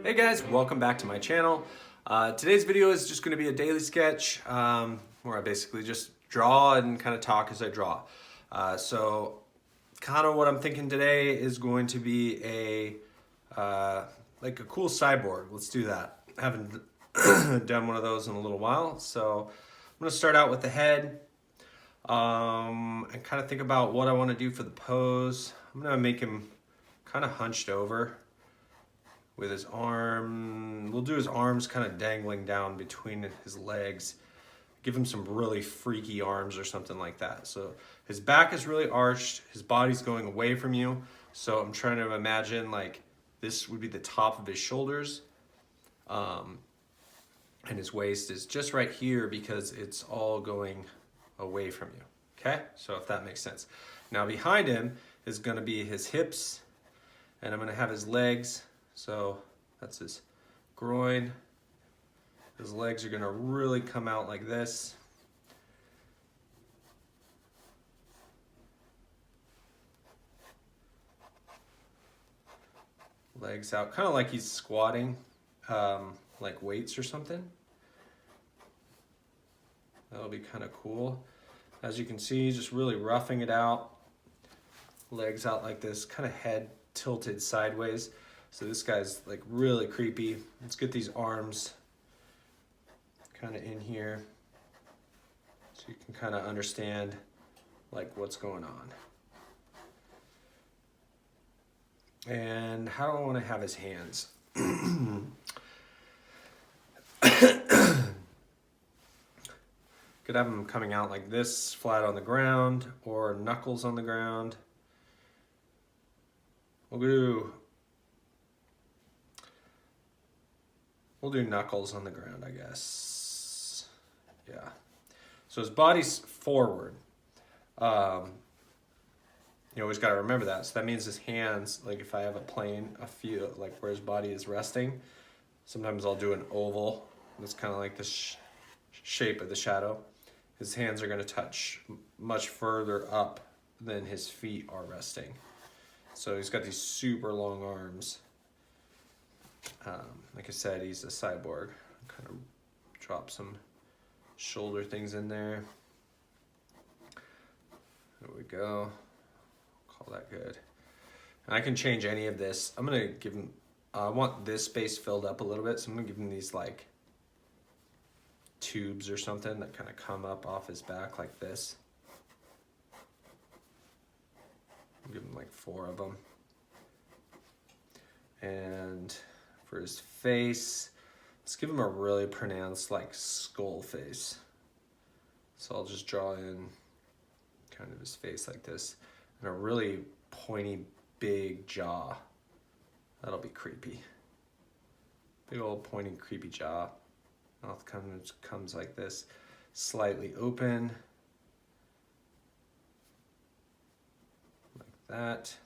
Hey guys, welcome back to my channel. Today's video is just going to be a daily sketch where I basically just draw and kind of talk as I draw. So kind of what I'm thinking today is going to be like a cool cyborg. Let's do that. I haven't done one of those in a little while. So I'm going to start out with the head and kind of think about what I want to do for the pose. I'm going to make him kind of hunched over with his arm. We'll do his arms kind of dangling down between his legs. Give him some really freaky arms or something like that. So his back is really arched, his body's going away from you. So I'm trying to imagine like this would be the top of his shoulders. And his waist is just right here because it's all going away from you. Okay, so if that makes sense. Now behind him is gonna be his hips, and I'm gonna have his legs. So that's his groin. His legs are gonna really come out like this. Legs out, kind of like he's squatting, like weights or something. That'll be kind of cool. As you can see, just really roughing it out. Legs out like this, kind of head tilted sideways. So this guy's like really creepy. Let's get these arms kind of in here so you can kind of understand like what's going on. And how do I want to have his hands? Could have him coming out like this, flat on the ground, or knuckles on the ground. We'll do knuckles on the ground, I guess. Yeah. So his body's forward. You always got to remember that. So that means his hands, like if I have a plane, like where his body is resting, sometimes I'll do an oval. That's kind of like the shape of the shadow. His hands are going to touch much further up than his feet are resting. So he's got these super long arms. Like I said, he's a cyborg. Kind of drop some shoulder things in there. There we go. Call that good. And I can change any of this. I'm gonna give him, I want this space filled up a little bit, so I'm gonna give him these like tubes or something that kind of come up off his back like this. I'll give him like 4 of them. And for his face, let's give him a really pronounced like skull face. So I'll just draw in kind of his face like this, and a really pointy big jaw. That'll be creepy. Big old pointy creepy jaw. Mouth comes like this, slightly open, like that.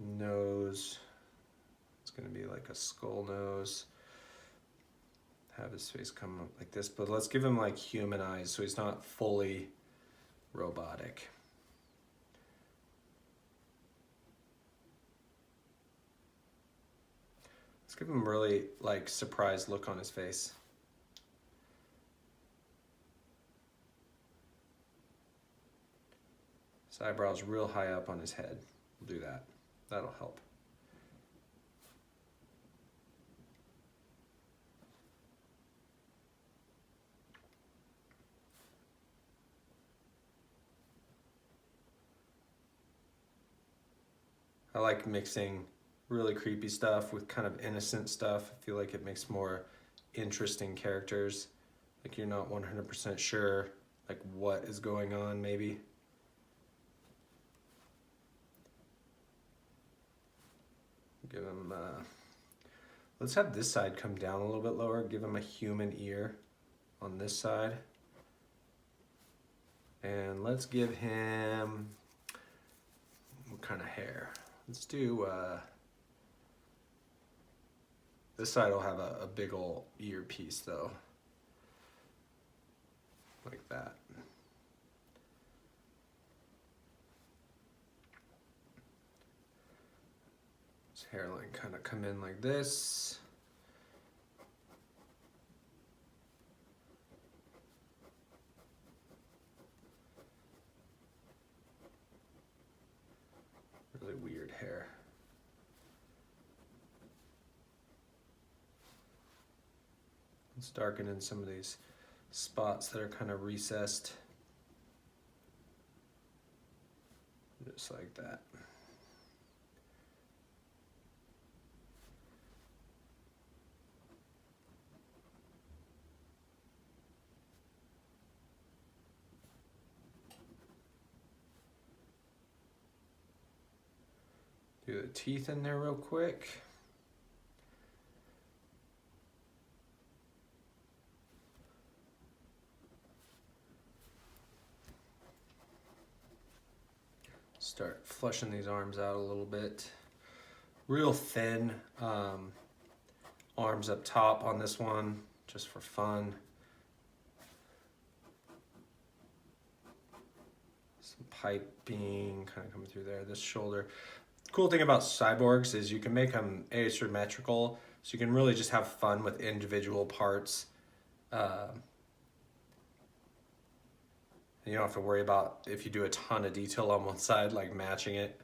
Nose, it's gonna be like a skull nose. Have his face come up like this, but let's give him like human eyes so he's not fully robotic. Let's give him really like surprised look on his face. His eyebrows real high up on his head. We'll do that. That'll help. I like mixing really creepy stuff with kind of innocent stuff. I feel like it makes more interesting characters. Like you're not 100% sure like what is going on maybe. Give him, let's have this side come down a little bit lower. Give him a human ear on this side. And let's give him, what kind of hair? Let's do, this side will have a big ol' earpiece though. Like that. His hairline kind of come in like this. Really weird hair. Let's darken in some of these spots that are kind of recessed. Just like that. Do the teeth in there real quick. Start flushing these arms out a little bit. Real thin arms up top on this one, just for fun. Some piping kind of coming through there. This shoulder. Cool thing about cyborgs is you can make them asymmetrical, so you can really just have fun with individual parts. You don't have to worry about if you do a ton of detail on one side, like matching it.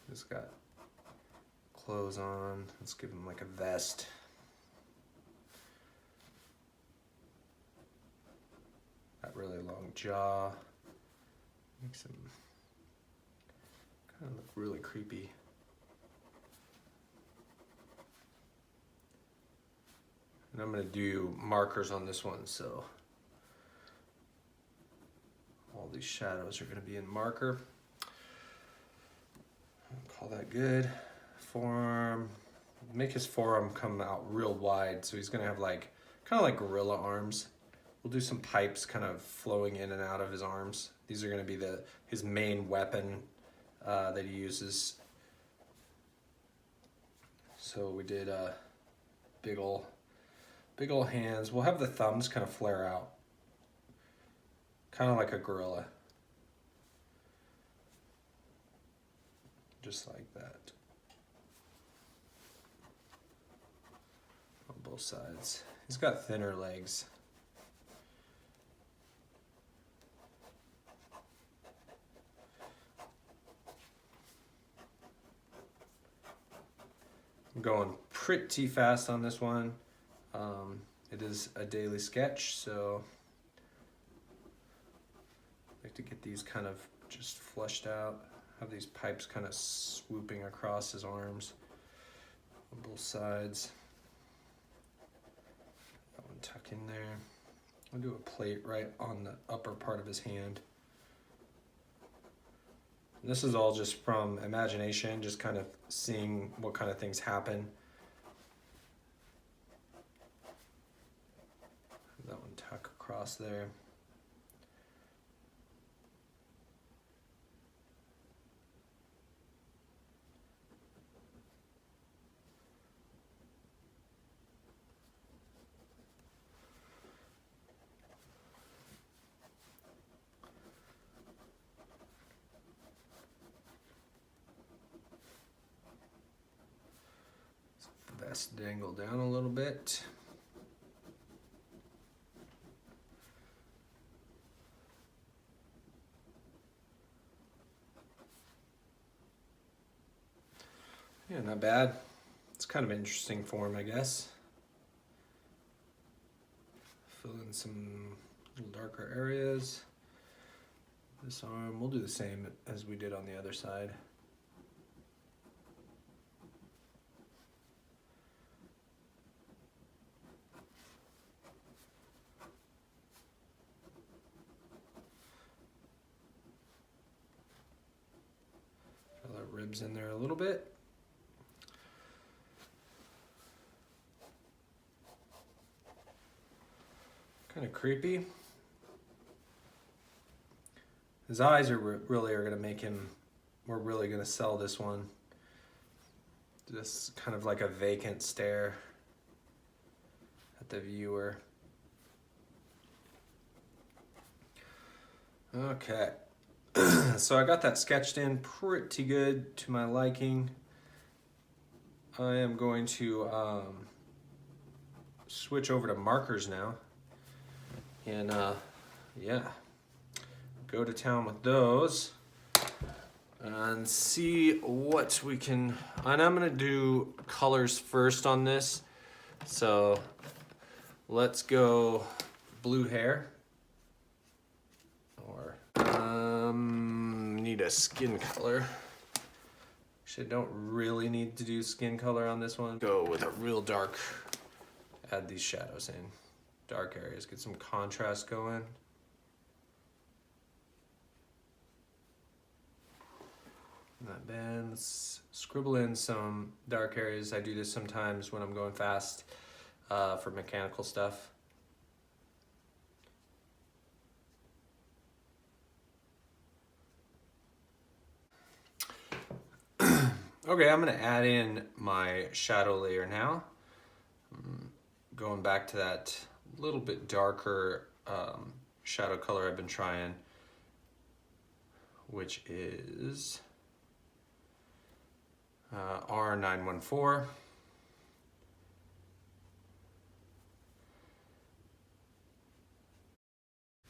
Just got clothes on. Let's give him like a vest. That really long jaw. Makes him kind of look really creepy. And I'm going to do markers on this one, so all these shadows are going to be in marker. I'll call that good. Forearm. Make his forearm come out real wide, so he's going to have like kind of like gorilla arms. We'll do some pipes kind of flowing in and out of his arms. These are going to be his main weapon that he uses. So we did big ol' hands. We'll have the thumbs kind of flare out, kind of like a gorilla, just like that on both sides. He's got thinner legs. I'm going pretty fast on this one. It is a daily sketch, so I like to get these kind of just flushed out. Have these pipes kind of swooping across his arms on both sides. That one tuck in there. I'll do a plate right on the upper part of his hand. This is all just from imagination, just kind of seeing what kind of things happen. That one tuck across there. Vest dangle down a little bit. Yeah, not bad. It's kind of an interesting form, I guess. Fill in some little darker areas. This arm, we'll do the same as we did on the other side. Fill our ribs in there a little bit. Kind of creepy. His eyes are really going to make him, we're really going to sell this one. Just kind of like a vacant stare at the viewer. Okay. So I got that sketched in pretty good to my liking. I am going to switch over to markers now. And yeah, go to town with those and see what we can, and I'm gonna do colors first on this. So let's go blue hair, or need a skin color. Actually, don't really need to do skin color on this one. Go with a real dark, add these shadows in, dark areas, get some contrast going. Not bad. Let's scribble in some dark areas. I do this sometimes when I'm going fast for mechanical stuff. Okay, I'm gonna add in my shadow layer now. Going back to that little bit darker shadow color I've been trying, which is R914.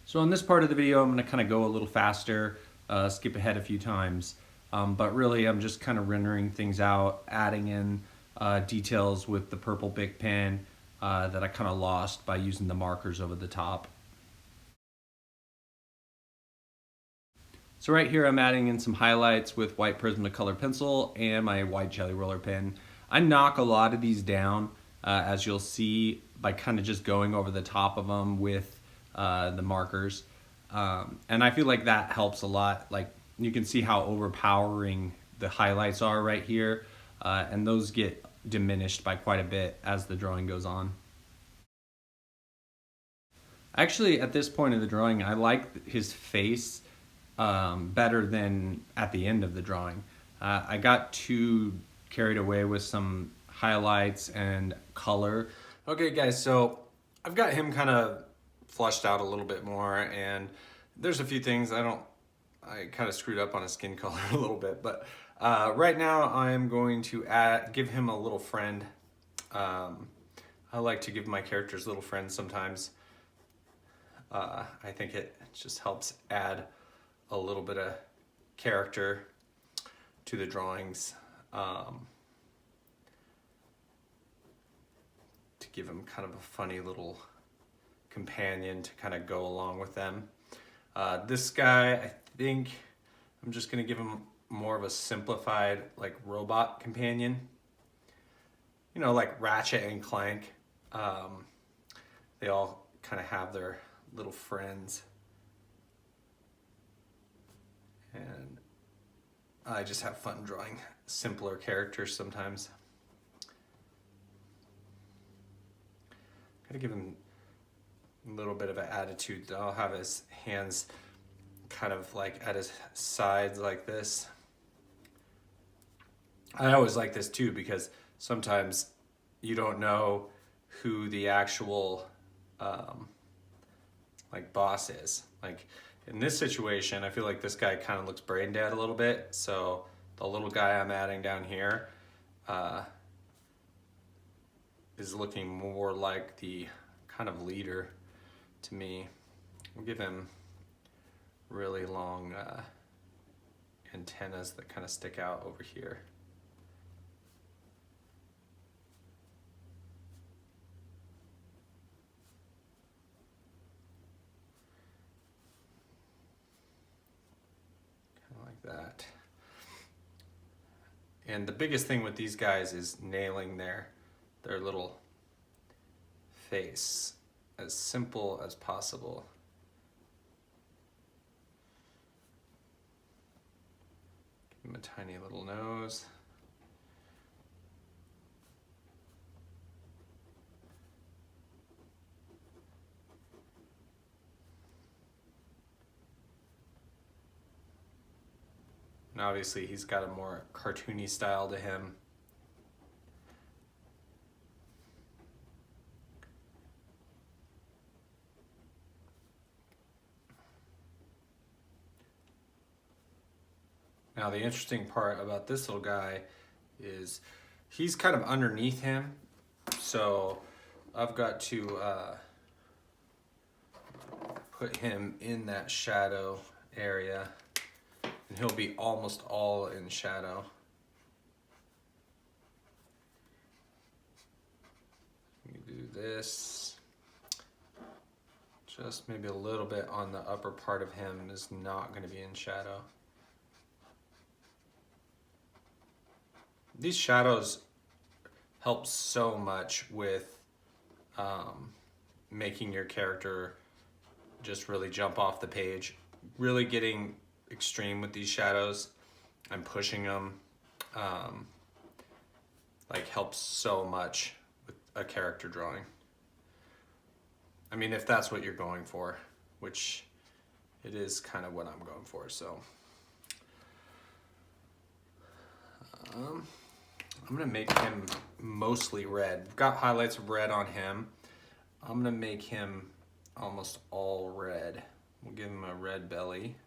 So on this part of the video, I'm gonna kind of go a little faster, skip ahead a few times. But really I'm just kind of rendering things out, adding in details with the purple Bic pen that I kind of lost by using the markers over the top. So right here I'm adding in some highlights with white Prismacolor pencil and my white jelly roller pen. I knock a lot of these down, as you'll see, by kind of just going over the top of them with the markers. And I feel like that helps a lot. Like, you can see how overpowering the highlights are right here, and those get diminished by quite a bit as the drawing goes on. Actually, at this point of the drawing, I like his face better than at the end of the drawing. I got too carried away with some highlights and color. Okay guys, so I've got him kind of flushed out a little bit more, and there's a few things I kind of screwed up on his skin color a little bit, but right now I'm going to give him a little friend. I like to give my characters little friends sometimes. I think it just helps add a little bit of character to the drawings, to give him kind of a funny little companion to kind of go along with them. This guy, I think I'm just gonna give him more of a simplified, like, robot companion. You know, like Ratchet and Clank. They all kind of have their little friends. And I just have fun drawing simpler characters sometimes. Gotta give him a little bit of an attitude. I'll have his hands kind of like at his sides like this. I always like this too, because sometimes you don't know who the actual like boss is. Like in this situation, I feel like this guy kind of looks brain dead a little bit. So the little guy I'm adding down here is looking more like the kind of leader to me. We'll give him really long antennas that kind of stick out over here. Kind of like that. And the biggest thing with these guys is nailing their little face as simple as possible. Give him a tiny little nose. And obviously he's got a more cartoony style to him. Now the interesting part about this little guy is he's kind of underneath him, so I've got to put him in that shadow area, and he'll be almost all in shadow. You do this, just maybe a little bit on the upper part of him is not going to be in shadow. These shadows help so much with making your character just really jump off the page. Really getting extreme with these shadows and pushing them like helps so much with a character drawing. I mean, if that's what you're going for, which it is kind of what I'm going for. So I'm gonna make him mostly red. I've got highlights of red on him. I'm gonna make him almost all red. We'll give him a red belly.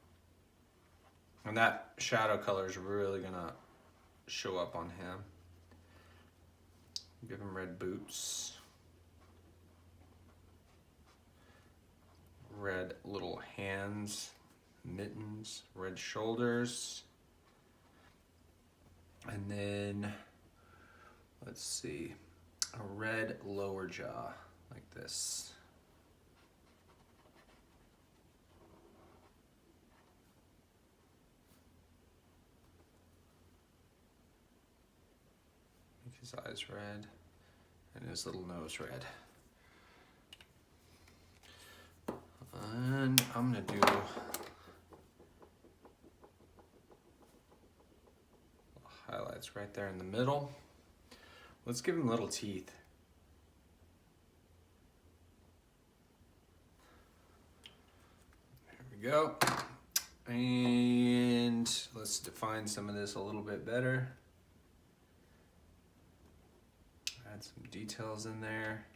And that shadow color is really gonna show up on him. Give him red boots. Red little hands, mittens, red shoulders. And then, let's see, a red lower jaw, like this. Make his eyes red, and his little nose red. And I'm gonna do highlights right there in the middle. Let's give him little teeth. There we go. And let's define some of this a little bit better. Add some details in there.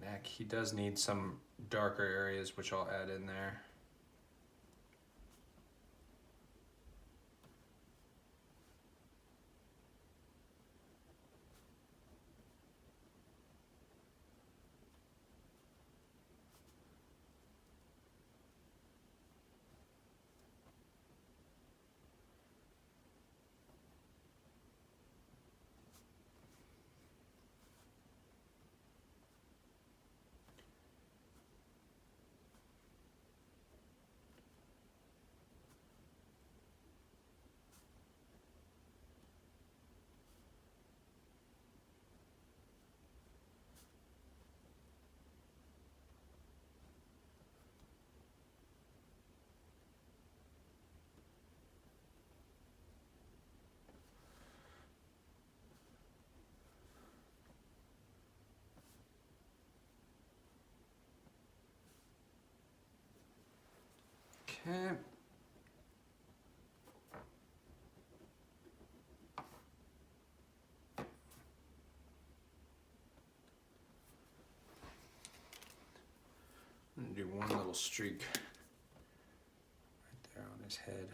Neck, he does need some darker areas, which I'll add in there. Okay. I'm gonna do one little streak right there on his head.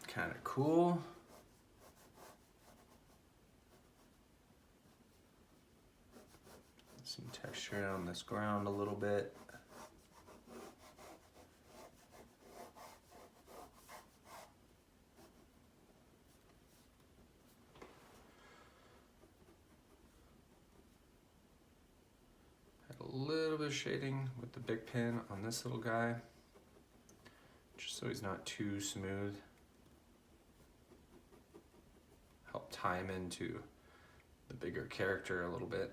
Kind of cool. Some texture on this ground a little bit. of shading with the big pen on this little guy, just so he's not too smooth. Help tie him into the bigger character a little bit.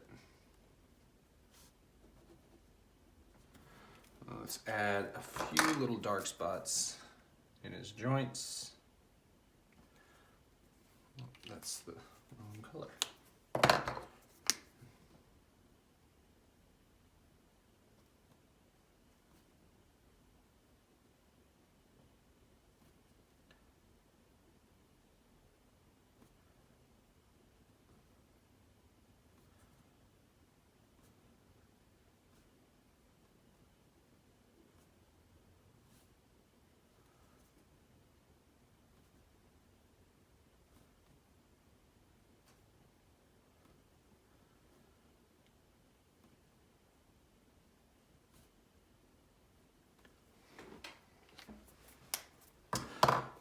Let's add a few little dark spots in his joints. Oh, that's the wrong color.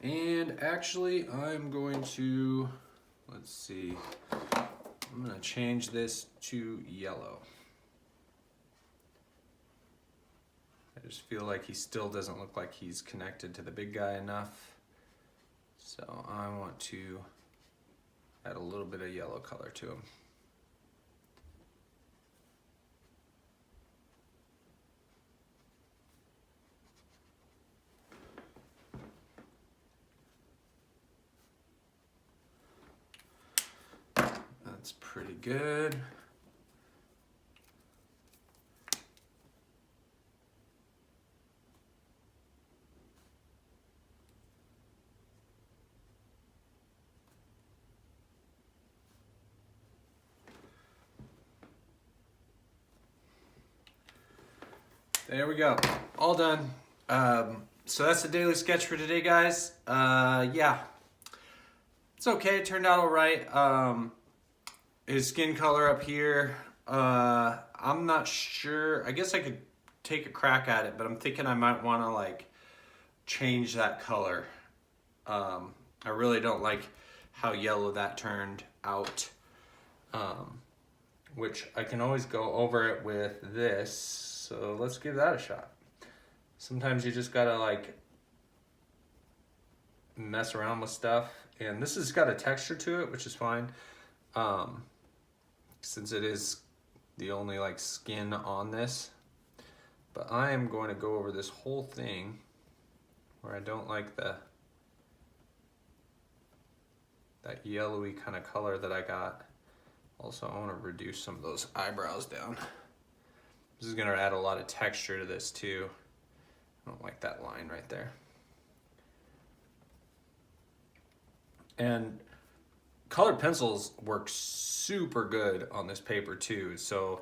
And actually, I'm going to, let's see, I'm going to change this to yellow. I just feel like he still doesn't look like he's connected to the big guy enough. So I want to add a little bit of yellow color to him. That's pretty good. There we go, all done. So that's the daily sketch for today, guys. Yeah, it's okay, it turned out all right. His skin color up here, I'm not sure. I guess I could take a crack at it, but I'm thinking I might want to like change that color. I really don't like how yellow that turned out, which I can always go over it with this. So let's give that a shot. Sometimes you just gotta like mess around with stuff, and this has got a texture to it, which is fine. Since it is the only like skin on this, but I am going to go over this whole thing where I don't like that yellowy kind of color that I got. Also, I want to reduce some of those eyebrows down. This is going to add a lot of texture to this too. I don't like that line right there. And colored pencils work super good on this paper too, so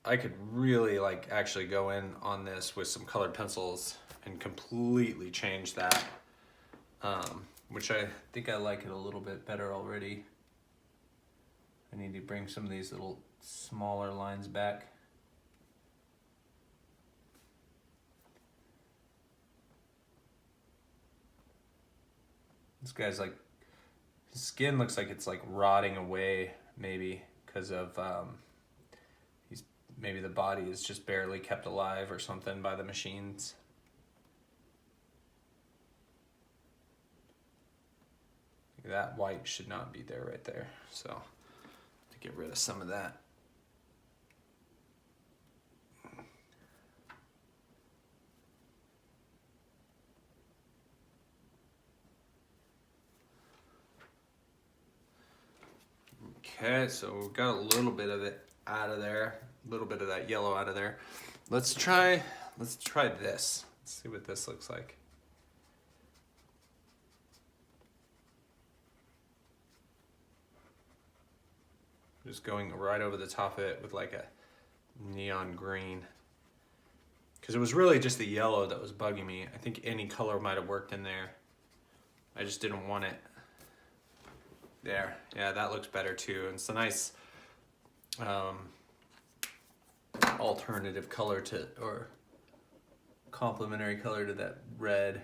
I could really like actually go in on this with some colored pencils and completely change that, which I think I like it a little bit better already. I need to bring some of these little smaller lines back. This guy's like, his skin looks like it's like rotting away, maybe because of maybe the body is just barely kept alive or something by the machines. That white should not be there right there, so to get rid of some of that. Okay, so we've got a little bit of it out of there, a little bit of that yellow out of there. Let's try this. Let's see what this looks like. Just going right over the top of it with like a neon green. Because it was really just the yellow that was bugging me. I think any color might have worked in there. I just didn't want it. There, yeah, that looks better too. And it's a nice alternative color to, or complementary color to that red.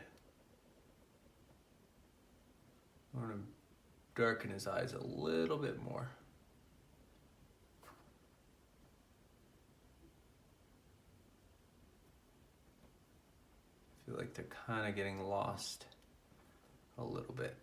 I want to darken his eyes a little bit more. like they're kind of getting lost a little bit.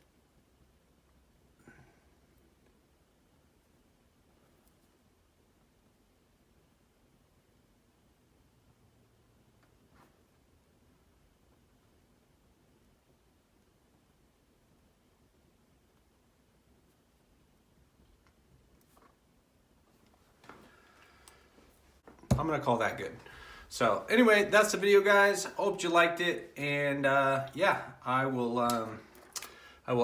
I'm gonna call that good. So anyway, that's the video, guys. Hope you liked it, and yeah, I will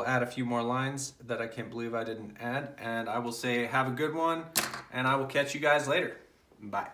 add a few more lines that I can't believe I didn't add, and I will say have a good one, and I will catch you guys later. Bye.